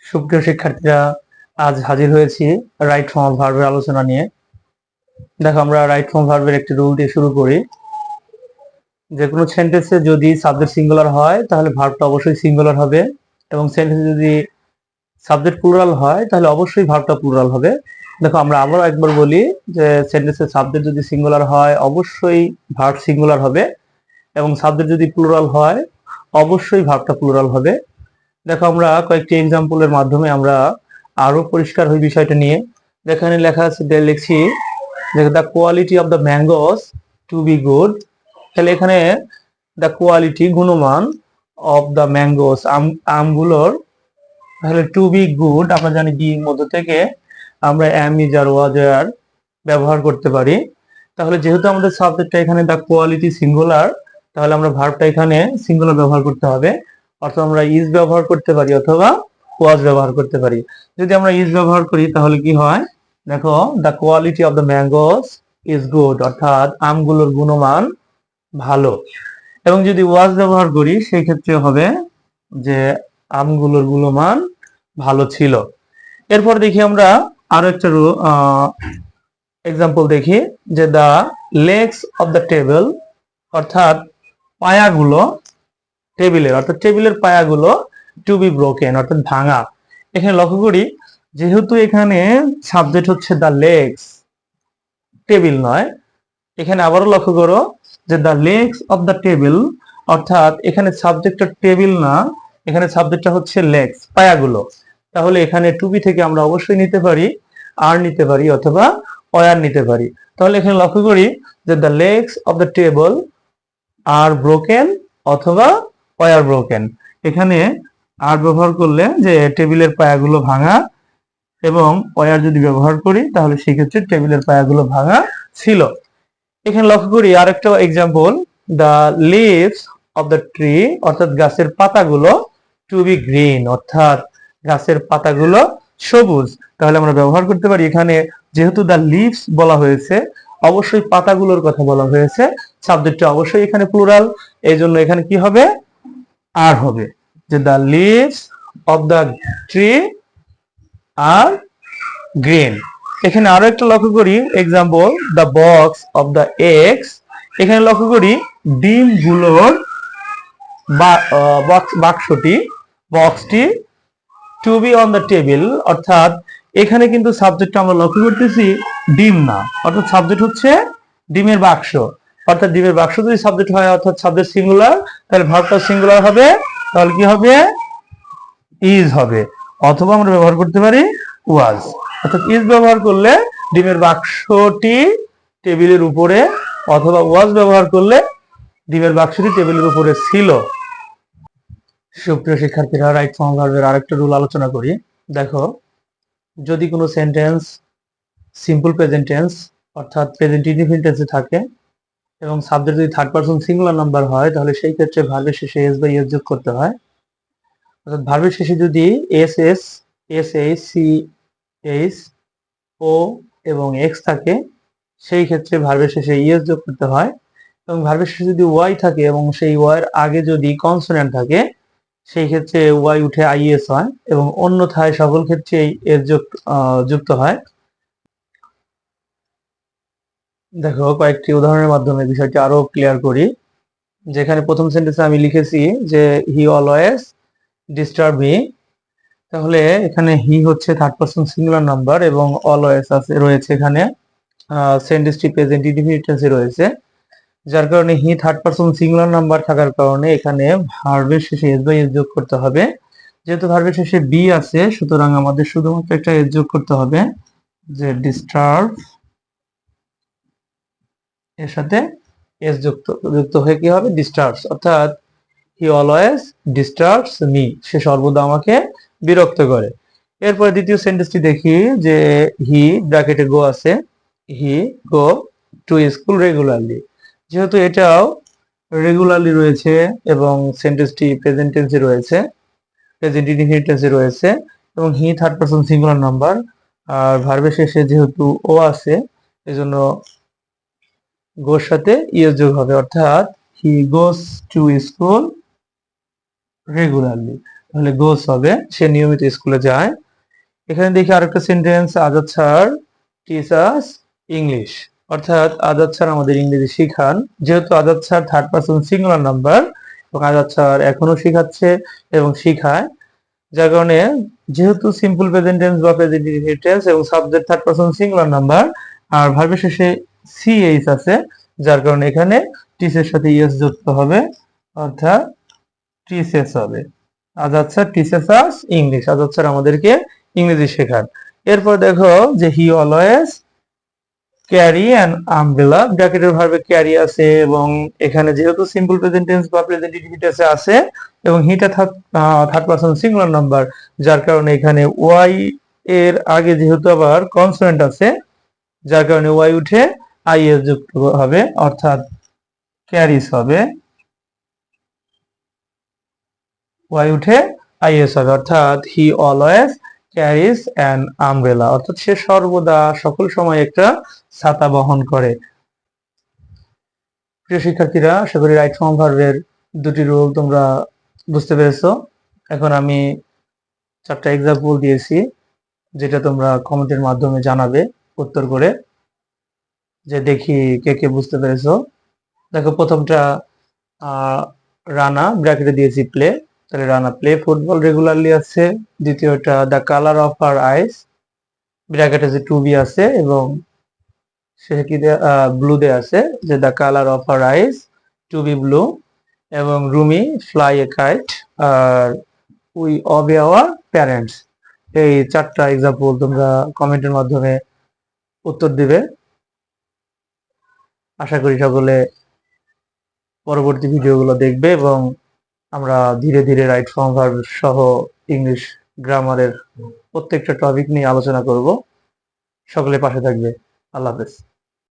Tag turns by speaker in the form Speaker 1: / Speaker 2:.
Speaker 1: সুপ্রিয় শিক্ষার্থীরা, আজ হাজির হয়েছি রাইট ফর্ম অফ ভার্বের আলোচনা নিয়ে। দেখো, আমরা রাইট ফর্ম ভার্বের একটি রুল দিয়ে শুরু করি। যে কোনো সেন্টেন্সে যদি সাবজেক্ট সিঙ্গুলার হয় তাহলে ভার্বটা অবশ্যই সিঙ্গুলার হবে, এবং সেন্টেন্সে যদি সাবজেক্ট প্লুরাল হয় তাহলে অবশ্যই ভার্বটা প্লুরাল হবে। দেখো, আমরা আবারও একবার বলি যে সেন্টেন্সের সাবজেক্ট যদি সিঙ্গুলার হয় অবশ্যই ভার্ব সিঙ্গুলার হবে, এবং সাবজেক্ট যদি প্লুরাল হয় অবশ্যই ভার্বটা প্লুরাল হবে। দেখো, আমরা কয়েকটি এক্সাম্পলের মাধ্যমে আমরা আরো পরিষ্কার হই বিষয়টা নিয়ে। এখানে লেখা আছে, লিখছি যে the quality of the mangoes to be good. তাহলে এখানে দ্য কোয়ালিটি গুণমান অফ দ্য ম্যাঙ্গোস আমগুলোর, তাহলে টু বি গুড আমরা জানি বি মধ্য থেকে আমরা এম ইজ আর ওয়াজ আর ব্যবহার করতে পারি। তাহলে যেহেতু আমাদের সাবজেক্টটা এখানে দ্য কোয়ালিটি সিঙ্গুলার, তাহলে আমরা ভার্বটা এখানে সিঙ্গুলার ব্যবহার করতে হবে, অর্থাৎ আমরা ইজ ব্যবহার করতে পারি অথবা ওয়াজ ব্যবহার করতে পারি। যদি আমরা ইজ ব্যবহার করি তাহলে কি হয়, দেখো, the quality of the mangoes is good, অর্থাৎ আমগুলোর গুণমান ভালো। এবং যদি ওয়াজ ব্যবহার করি সেই ক্ষেত্রে হবে যে আমগুলোর গুণমান ভালো ছিল। এরপর দেখি আমরা আরো একটা এক্সাম্পল দেখি যে the legs of the table, অর্থাৎ পায়াগুলো টেবিলের, অর্থাৎ টেবিলের পায়াগুলো টু বি ব্রোকেন, অর্থাৎ ভাঙা। এখানে লক্ষ্য করি, যেহেতু এখানে সাবজেক্ট হচ্ছে দ্য লেগস, টেবিল নয়। এখানে আবারও লক্ষ্য করো যে the legs of the table, অর্থাৎ এখানে সাবজেক্টটা টেবিল না, এখানে সাবজেক্টটা হচ্ছে লেগস, পায়াগুলো। তাহলে এখানে টু বি থেকে আমরা অবশ্যই নিতে পারি আর নিতে পারি অথবা ওয়ার নিতে পারি। তাহলে এখানে লক্ষ্য করি যে the legs of the table are broken অথবা ওয়ার ব্রোকেন। এখানে আর ব্যবহার করলে যে টেবিলের পায়াগুলো ভাঙা, এবং ওয়ার যদি ব্যবহার করি তাহলে সেক্ষেত্রে টেবিলের পায়াগুলো ভাঙা ছিল। এখানে লক্ষ্য করি আরেকটা example, the leaves of the tree, অর্থাৎ গাছের পাতাগুলো টু বি গ্রিন, অর্থাৎ গাছের পাতাগুলো সবুজ। তাহলে আমরা ব্যবহার করতে পারি, এখানে যেহেতু দ্য লিভস বলা হয়েছে অবশ্যই পাতাগুলোর কথা বলা হয়েছে, সাবজেক্টটা অবশ্যই এখানে প্লুরাল, এই জন্য এখানে কি হবে, আর হবে, যে the leaves of the tree are green. এখানে আরো একটা লক্ষ্য করি example, the box of the eggs. এখানে লক্ষ্য করি ডিমগুলোর বক্সটি to be on the table, অর্থাৎ এখানে কিন্তু সাবজেক্টটা আমরা লক্ষ্য করতেছি ডিম না, অর্থাৎ সাবজেক্ট হচ্ছে ডিমের বাক্স। অর্থাৎ ডিমের বাক্স যদি সাবজেক্ট হয়, অর্থাৎ সাবজেক্ট সিঙ্গুলার, তাহলে ভার্বটা সিঙ্গুলার হবে, তাহলে কি হবে, ইজ হবে। অথবা আমরা ব্যবহার করতে পারি ওয়াজ, অর্থাৎ ইজ ব্যবহার করলে ডিমের বাক্সটি টেবিলের উপরে, অথবা ওয়াজ ব্যবহার করলে ডিমের বাক্সটি টেবিলের উপরে ছিল। সুপ্রিয় শিক্ষার্থীরা, রাইট ফর্ম ভার্বের আরেকটা রুল আলোচনা করি। দেখো, যদি কোনো সেন্টেন্স সিম্পল প্রেজেন্ট টেন্স, অর্থাৎ প্রেজেন্ট ইনডিফিনিট টেন্সে থাকে, এবং সাবজেক্ট যদি থার্ড পারসন সিঙ্গুলার নাম্বার হয়, তাহলে সেই ক্ষেত্রে ভার্বের শেষে এস বা ইএস যোগ করতে হয়। অর্থাৎ ভার্বের শেষে যদি S S, S H, C H, O এবং এক্স থাকে, সেই ক্ষেত্রে ভার্বের শেষে ইএস যোগ করতে হয়। এবং ভার্বের শেষে যদি ওয়াই থাকে এবং সেই ওয়াই এর আগে যদি কনসোনেন্ট থাকে, সেই ক্ষেত্রে ওয়াই উঠে আইএস হয়, এবং অন্যথায় সকল ক্ষেত্রেই এস যুক্ত হয়। দেখো, কয়েকটি উদাহরণের মাধ্যমে বিষয়টি আরো ক্লিয়ার করি। যেখানে প্রথম সেন্টেন্সে আমি লিখেছি যে হি অলওয়েজ ডিস্টার্ব মি, তাহলে এখানে হি হচ্ছে থার্ড পারসন সিঙ্গুলার নাম্বার এবং অলওয়েজ রয়েছে এখানে সেন্টেন্সটি প্রেজেন্ট ইনডিফিনিট টেন্সে রয়েছে, যার কারণে হি থার্ড পারসন সিঙ্গুলার নাম্বার থাকার কারণে এখানে ভার্বের শেষে এস বাই এস যোগ করতে হবে। যেহেতু ভার্বের শেষে বি আছে, সুতরাং আমাদের শুধুমাত্র একটা এস যোগ করতে হবে, যে ডিস্টার্ব এর সাথে এস যুক্ত হয়ে কি হবে, ডিস্টার্বস, অর্থাৎ হি অলওয়েজ ডিস্টার্বস মি, সে সর্বদা আমাকে বিরক্ত করে। এরপরে দ্বিতীয় সেন্টেন্সটি দেখি যে হি ব্র্যাকেটে গো আছে, হি গো টু স্কুল রেগুলারলি। যেহেতু এটাও রেগুলারলি রয়েছে এবং সেন্টেন্সটি প্রেজেন্ট টেন্সে রয়েছে, প্রেজেন্ট ইনডিফিনিট টেন্সে রয়েছে, এবং he third person singular number, আর ভার্বের শেষে যেহেতু ও আছে, এজন্য গোর সাথে ইএস যোগ হবে, অর্থাৎ হি গোস টু স্কুল রেগুলারলি। তাহলে গোস হবে, সে নিয়মিত স্কুলে যায়। এখানে দেখি আরেকটা sentence, Azad sir teachers English, অর্থাৎ আজাদ স্যার আমাদের ইংরেজি শিখান। যেহেতু Azad sir third person singular number এবং আজাদ স্যার এখনো শিখাচ্ছে এবং শিখায়, যার কারণে যেহেতু সিম্পল প্রেজেন্ট টেন্স বা প্রেজেন্ট টেন্স এবং subject third person singular number আর ভার্বের শেষে সিএইচ আছে, যার কারণে এখানে টিসের সাথে ইএস যুক্ত হবে, অর্থাৎ টিসেস হবে। Azad sir teaches us English, Azad sir আমাদেরকে ইংরেজি শেখান। এরপর দেখো যে he always carry an umbrella, ব্র্যাকেটের ভার্বে ক্যারি আছে এবং এখানে যেহেতু সিম্পল প্রেজেন্ট টেন্স বা প্রেজেন্টেটিভ টেন্সে আছে এবং হিটা থার্ড পারসন সিঙ্গুলার নাম্বার, যার কারণে এখানে ওয়াই এর আগে যেহেতু আবার কনসোনেন্ট আছে, যার কারণে ওয়াই উঠে আইএস যুক্ত হবে, অর্থাৎ ক্যারিস হবে, ওয়াই উঠে আইএস হবে, অর্থাৎ হি অলওয়েজ ক্যারিস অ্যান আমব্রেলা, অর্থাৎ সে সর্বদা সকল সময় একটা ছাতা বহন করে। প্রিয় শিক্ষার্থীরা, আশা করি রাইট ফর্ম ভার্বের দুটি রুল তোমরা বুঝতে পেরেছো। এখন আমি 4টা এক্সাম্পল দিয়েছি, যেটা তোমরা কমেন্টের মাধ্যমে জানাবে উত্তর করে, যে দেখি কে কে বুঝতে পেরেছো। দেখো প্রথমটা রানা, ব্র্যাকেটে দিয়েছি প্লে, তাহলে রানা প্লে ফুটবল রেগুলারলি আছে। দ্বিতীয়টা দ্য কালার অফ আর আইস, ব্র্যাকেটে যে টু বি আছে এবং সে কি ব্লু দে আছে, যে the colour of our eyes to be blue. এবং রুমি ফ্লাই এ কাইট, আর উই অবে আওয়ার প্যারেন্টস। এই 4টা এক্সাম্পল তোমরা কমেন্টের মাধ্যমে উত্তর দিবে। আশা করি সকলে পরবর্তী ভিডিওগুলো দেখবে এবং আমরা ধীরে ধীরে রাইট ফর্ম ভার্ব সহ ইংলিশ গ্রামারের প্রত্যেকটা টপিক নিয়ে আলোচনা করব। সকলে পাশে থাকবে। আল্লাহ হাফেজ।